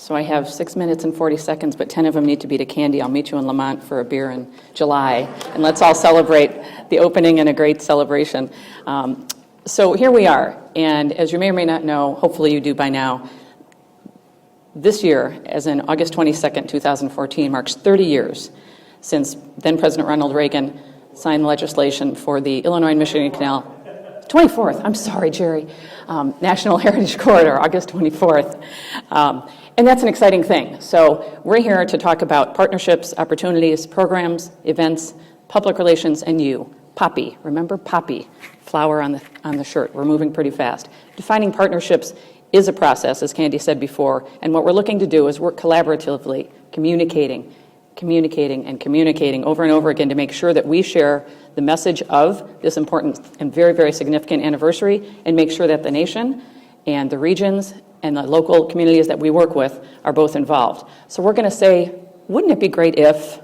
So I have 6 minutes and 40 seconds, but 10 of them need to be to Candy. I'll meet you in Lamont for a beer in July, and let's all celebrate the opening and a great celebration. So here we are, and as you may or may not know, hopefully you do by now, this year, as in August 22nd, 2014, marks 30 years since then President Ronald Reagan signed legislation for the Illinois and Michigan Canal, 24th, I'm sorry, Jerry, National Heritage Corridor, August 24th. And that's an exciting thing. So we're here to talk about partnerships, opportunities, programs, events, public relations, and you. Poppy, remember Poppy, flower on the shirt. We're moving pretty fast. Defining partnerships is a process, as Candy said before, and what we're looking to do is work collaboratively, communicating over and over again to make sure that we share the message of this important and very, very significant anniversary, and make sure that the nation and the regions and the local communities that we work with are both involved. So we're going to say, wouldn't it be great if,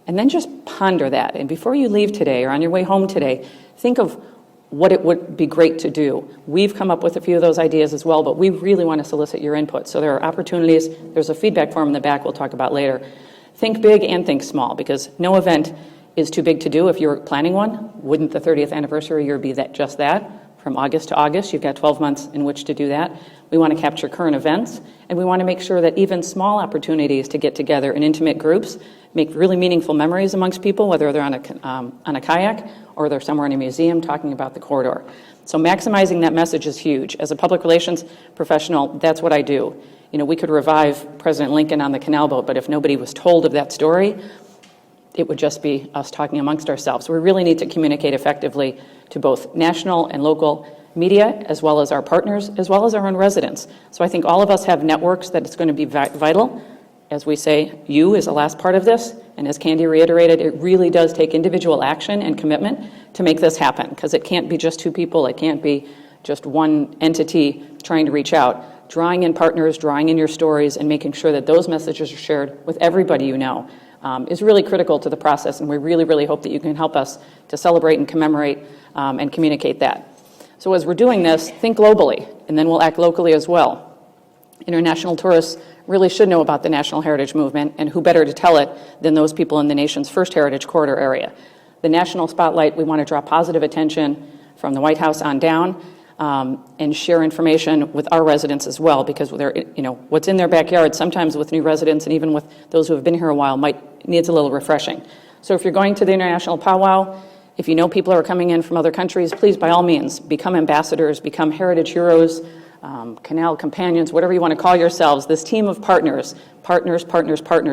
and then just ponder that. And before you leave today or on your way home today, think of what it would be great to do. We've come up with a few of those ideas as well, but we really want to solicit your input. So there are opportunities. There's a feedback form in the back we'll talk about later. Think big and think small, because no event is too big to do. If you're planning one, wouldn't the 30th anniversary year be just that? From August to August, you've got 12 months in which to do that. We want to capture current events, and we want to make sure that even small opportunities to get together in intimate groups make really meaningful memories amongst people, whether they're on a kayak or they're somewhere in a museum talking about the corridor. So maximizing that message is huge. As a public relations professional, that's what I do. You know, we could revive President Lincoln on the canal boat, but if nobody was told of that story, it would just be us talking amongst ourselves. We really need to communicate effectively to both national and local media, as well as our partners, as well as our own residents. So I think all of us have networks that it's going to be vital. As we say, you is the last part of this, and as Candy reiterated, it really does take individual action and commitment to make this happen, because it can't be just two people, it can't be just one entity trying to reach out. Drawing in partners, drawing in your stories, and making sure that those messages are shared with everybody you know is really critical to the process, and we really, really hope that you can help us to celebrate and commemorate and communicate that. So as we're doing this, think globally, and then we'll act locally as well. International tourists really should know about the National Heritage Movement, and who better to tell it than those people in the nation's first Heritage Corridor area. The national spotlight, we want to draw positive attention from the White House on down, and share information with our residents as well, because they're, what's in their backyard, sometimes with new residents and even with those who have been here a while, needs a little refreshing. So if you're going to the International Powwow, if you know people are coming in from other countries, please, by all means, become ambassadors, become heritage heroes, canal companions, whatever you want to call yourselves. This team of partners,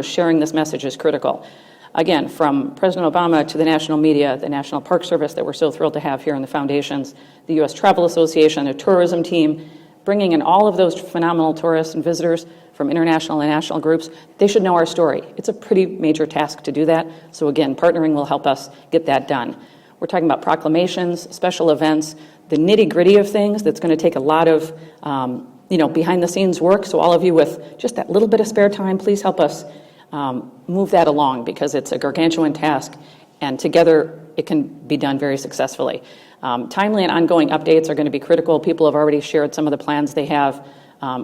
sharing this message is critical. Again, from President Obama to the national media, the National Park Service that we're so thrilled to have here in the foundations, the U.S. Travel Association, the tourism team, bringing in all of those phenomenal tourists and visitors from international and national groups, they should know our story. It's a pretty major task to do that. So again, partnering will help us get that done. We're talking about proclamations, special events, the nitty-gritty of things that's going to take a lot of behind-the-scenes work. So all of you with just that little bit of spare time, please help us move that along, because it's a gargantuan task, and together it can be done very successfully. Timely and ongoing updates are going to be critical. People have already shared some of the plans they have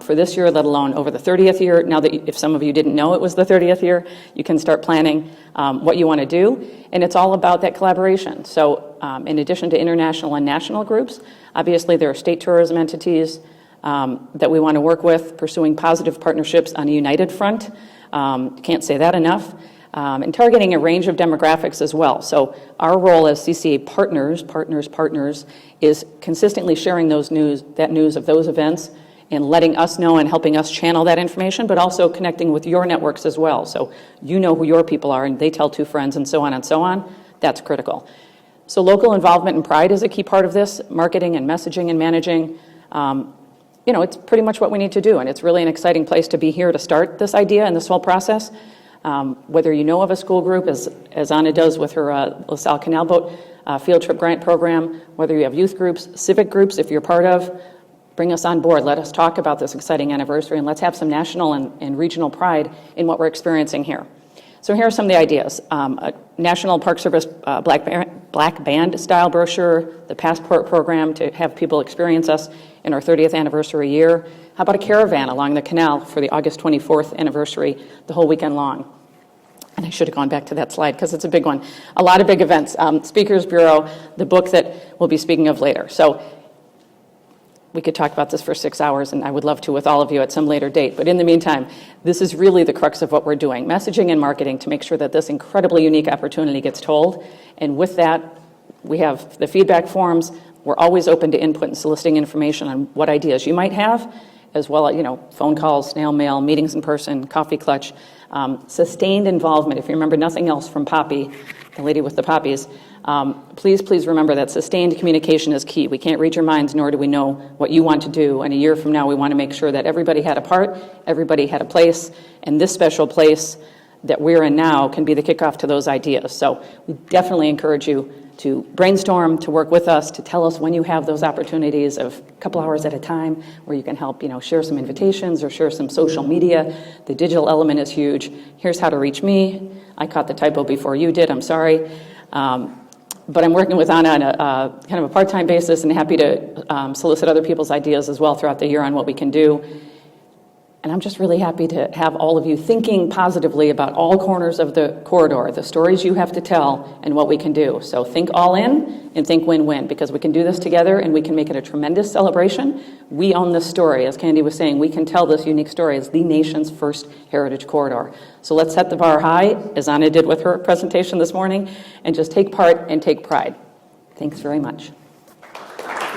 for this year, let alone over the 30th year. Now that if some of you didn't know it was the 30th year, you can start planning what you want to do, and it's all about that collaboration. So in addition to international and national groups, obviously there are state tourism entities that we want to work with, pursuing positive partnerships on a united front. Can't say that enough. And targeting a range of demographics as well. So our role as CCA partners is consistently sharing that news of those events and letting us know and helping us channel that information, but also connecting with your networks as well. So you know who your people are, and they tell two friends, and so on and so on. That's critical. So local involvement and pride is a key part of this, marketing and messaging and managing. It's pretty much what we need to do, and it's really an exciting place to be here to start this idea and this whole process. Whether you know of a school group, as Anna does with her LaSalle Canal Boat field trip grant program, whether you have youth groups, civic groups, if you're part of, bring us on board. Let us talk about this exciting anniversary, and let's have some national and regional pride in what we're experiencing here. So here are some of the ideas. A National Park Service black band style brochure, the passport program to have people experience us in our 30th anniversary year, How about a caravan along the canal for the August 24th anniversary, the whole weekend long? And I should have gone back to that slide because it's a big one. A lot of big events. Speakers Bureau, the book that we'll be speaking of later. So we could talk about this for 6 hours, and I would love to with all of you at some later date. But in the meantime, this is really the crux of what we're doing, messaging and marketing to make sure that this incredibly unique opportunity gets told. And with that, we have the feedback forms. We're always open to input and soliciting information on what ideas you might have, as well as, phone calls, snail mail, meetings in person, coffee clutch, sustained involvement. If you remember nothing else from Poppy, the lady with the poppies, please remember that sustained communication is key. We can't read your minds, nor do we know what you want to do. And a year from now, we want to make sure that everybody had a part, everybody had a place, and this special place that we're in now can be the kickoff to those ideas. So we definitely encourage you to brainstorm, to work with us, to tell us when you have those opportunities of a couple hours at a time where you can help, share some invitations or share some social media. The digital element is huge. Here's how to reach me. I caught the typo before you did, I'm sorry. But I'm working with Anna on a kind of a part-time basis and happy to solicit other people's ideas as well throughout the year on what we can do. And I'm just really happy to have all of you thinking positively about all corners of the corridor, the stories you have to tell, and what we can do. So think all in and think win-win, because we can do this together and we can make it a tremendous celebration. We own this story. As Candy was saying, we can tell this unique story as the nation's first heritage corridor. So let's set the bar high, as Anna did with her presentation this morning, and just take part and take pride. Thanks very much.